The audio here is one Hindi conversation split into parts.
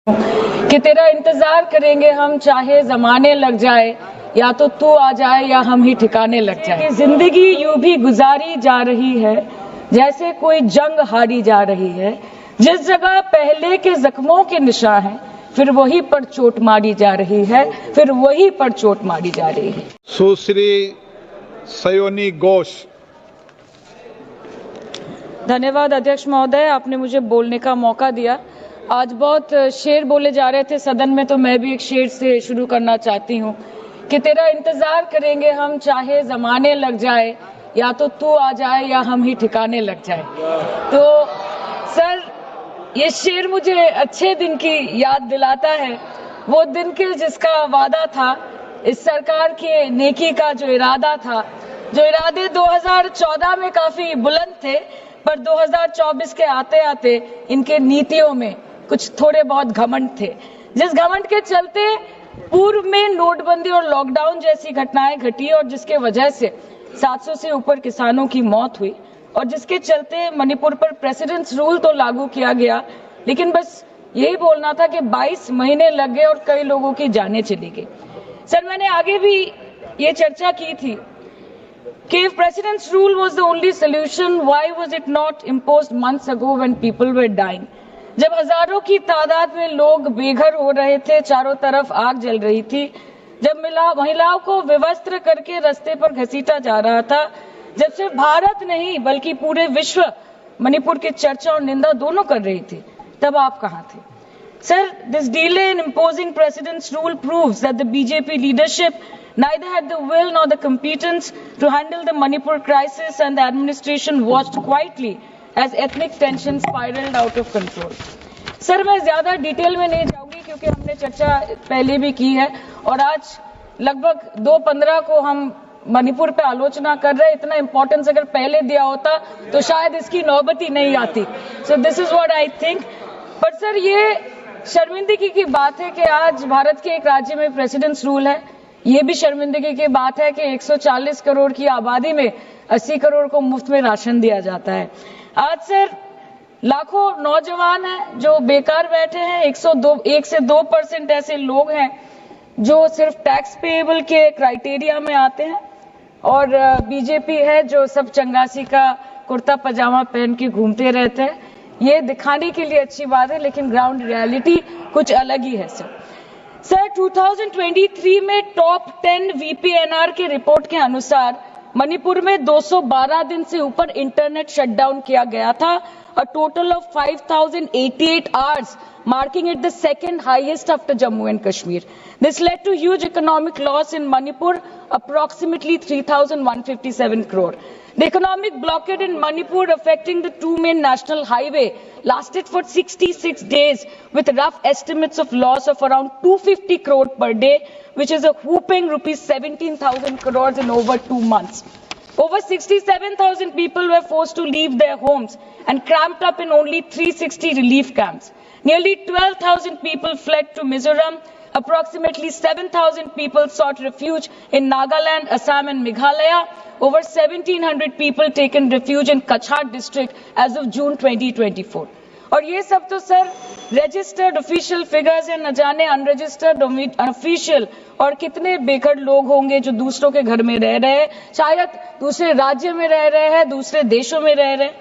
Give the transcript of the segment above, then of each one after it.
कि तेरा इंतजार करेंगे हम, चाहे जमाने लग जाए, या तो तू आ जाए या हम ही ठिकाने लग जाए। कि जिंदगी यूं भी गुजारी जा रही है जैसे कोई जंग हारी जा रही है। जिस जगह पहले के जख्मों के निशान हैं, फिर वहीं पर चोट मारी जा रही है, फिर वहीं पर चोट मारी जा रही है। सुश्री सयोनी घोष। धन्यवाद अध्यक्ष महोदय, आपने मुझे बोलने का मौका दिया। आज बहुत शेर बोले जा रहे थे सदन में, तो मैं भी एक शेर से शुरू करना चाहती हूँ कि तेरा इंतजार करेंगे हम, चाहे जमाने लग जाए, या तो तू आ जाए या हम ही ठिकाने लग जाए। तो सर, ये शेर मुझे अच्छे दिन की याद दिलाता है, वो दिन के जिसका वादा था, इस सरकार के नेकी का जो इरादा था, जो इरादे 2014 में काफी बुलंद थे, पर 2024 के आते आते इनके नीतियों में कुछ थोड़े बहुत घमंड थे, जिस घमंड के चलते पूर्व में नोटबंदी और लॉकडाउन जैसी घटनाएं घटी और जिसके वजह से 700 से ऊपर किसानों की मौत हुई, और जिसके चलते मणिपुर पर प्रेसिडेंट्स रूल तो लागू किया गया, लेकिन बस यही बोलना था कि 22 महीने लग गए और कई लोगों की जानें चली गई। सर, मैंने आगे भी ये चर्चा की थी कि if president's rule was the only solution, why was it not imposed months ago when people were dying? जब हजारों की तादाद में लोग बेघर हो रहे थे, चारों तरफ आग जल रही थी, जब महिलाओं को विवस्त्र करके रास्ते पर घसीटा जा रहा था, जब सिर्फ भारत नहीं बल्कि पूरे विश्व मणिपुर की चर्चा और निंदा दोनों कर रही थी, तब आप कहां थे? Sir, this delay in imposing president's rule proves that the BJP leadership neither had the will nor the competence to handle the Manipur crisis, and the administration watched quietly as ethnic tensions spiraled out of control. Sir, मैं ज्यादा डिटेल में नहीं जाऊंगी क्योंकि हमने चर्चा पहले भी की है, और आज लगभग 2:15 को हम मणिपुर पे आलोचना कर रहे हैं। इतना इंपॉर्टेंस अगर पहले दिया होता तो शायद इसकी नौबत ही नहीं आती। So this is what I think. पर सर, ये शर्मिंदगी की बात है कि आज भारत के एक राज्य में प्रेसिडेंट्स रूल है। ये भी शर्मिंदगी की बात है कि 140 करोड़ की आबादी में 80 करोड़ को मुफ्त में राशन दिया जाता है। आज सर, लाखों नौजवान हैं जो बेकार बैठे हैं। 1 से 2% ऐसे लोग हैं जो सिर्फ टैक्स पेएबल के क्राइटेरिया में आते हैं, और बीजेपी है जो सब चंगासी का कुर्ता पजामा पहन के घूमते रहते हैं। ये दिखाने के लिए अच्छी बात है, लेकिन ग्राउंड रियलिटी कुछ अलग ही है। सर 2023 में टॉप 10 VPNR के रिपोर्ट के अनुसार मणिपुर में 212 दिन से ऊपर इंटरनेट शटडाउन किया गया था, a total of 5088 hours, marking it the second highest after Jammu and Kashmir. This led to huge economic loss in Manipur, approximately 3,157 crore. The economic blockade in Manipur affecting the two main national highway lasted for 66 days, with rough estimates of loss of around 250 crore per day, which is a whopping rupees 17,000 crores in over 2 months. Over 67,000 people were forced to leave their homes and cramped up in only 360 relief camps. Nearly 12,000 people fled to Mizoram. Approximately 7,000 people sought refuge in Nagaland, Assam and Meghalaya. Over 1,700 people taken refuge in Kachhar district as of June 2024. और ये सब तो सर रजिस्टर्ड ऑफिशियल फिगर्स है, न जाने अनरजिस्टर्ड ऑफिशियल और कितने बेघर लोग होंगे जो दूसरों के घर में रह रहे हैं, शायद दूसरे राज्य में रह रहे हैं, दूसरे देशों में रह रहे हैं।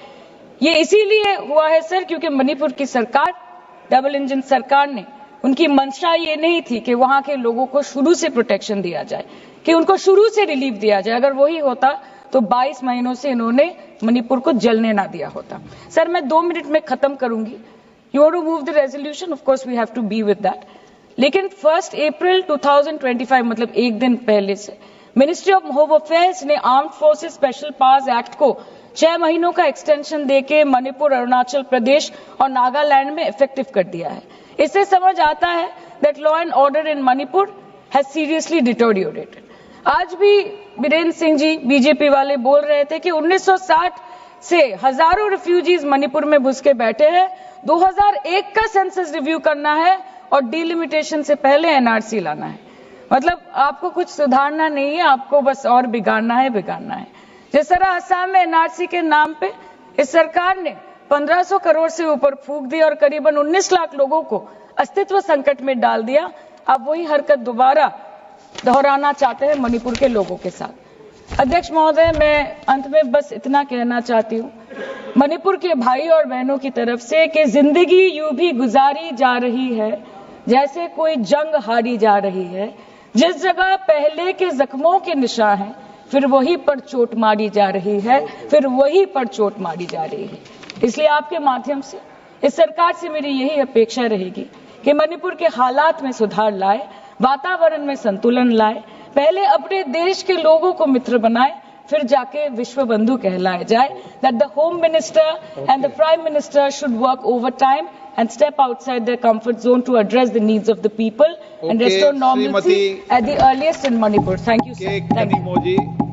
ये इसीलिए हुआ है सर क्योंकि मणिपुर की सरकार, डबल इंजन सरकार ने, उनकी मंशा ये नहीं थी कि वहां के लोगों को शुरू से प्रोटेक्शन दिया जाए, कि उनको शुरू से रिलीफ दिया जाए। अगर वही होता तो 22 महीनों से इन्होंने मणिपुर को जलने ना दिया होता। सर, मैं 2 मिनट में खत्म करूंगी। You want to move the resolution, of course we have to be with that, लेकिन 1 अप्रैल 2025 मतलब एक दिन पहले से मिनिस्ट्री ऑफ होम अफेयर्स ने armed forces special powers act को 6 महीनों का एक्सटेंशन देके मणिपुर, अरुणाचल प्रदेश और नागालैंड में इफेक्टिव कर दिया है। इससे समझ आता है that law and order in Manipur has seriously deteriorated. आज भी बीरेन्द्र सिंह जी बीजेपी वाले बोल रहे थे कि 1960 से हजारों रिफ्यूजीज मणिपुर में घुस के बैठे हैं, 2001 का सेंसस रिव्यू करना है और डिलिमिटेशन से पहले एनआरसी लाना है। मतलब आपको कुछ सुधारना नहीं है, आपको बस और बिगाड़ना है। जिस तरह असम में एनआरसी के नाम पे इस सरकार ने 1500 करोड़ से ऊपर फूंक दी और करीबन 19 लाख लोगों को अस्तित्व संकट में डाल दिया। अब वही हरकत दोबारा दोहराना चाहते हैं मणिपुर के लोगों के साथ। अध्यक्ष महोदय, मैं अंत में बस इतना कहना चाहती हूँ मणिपुर के भाई और बहनों की तरफ से कि जिंदगी यूं भी गुजारी जा रही है जैसे कोई जंग हारी जा रही है। जिस जगह पहले के जख्मों के निशान हैं, फिर वहीं पर चोट मारी जा रही है, फिर वहीं पर चोट मारी जा रही है। इसलिए आपके माध्यम से इस सरकार से मेरी यही अपेक्षा रहेगी कि मणिपुर के हालात में सुधार लाए, वातावरण में संतुलन लाए, पहले अपने देश के लोगों को मित्र बनाए, फिर जाके विश्व बंधु कहलाए जाए। That the home minister and the prime minister should work over time and step outside their comfort zone to address the needs of the people and restore normalcy at the earliest in Manipur. Thank you, sir. Thank you.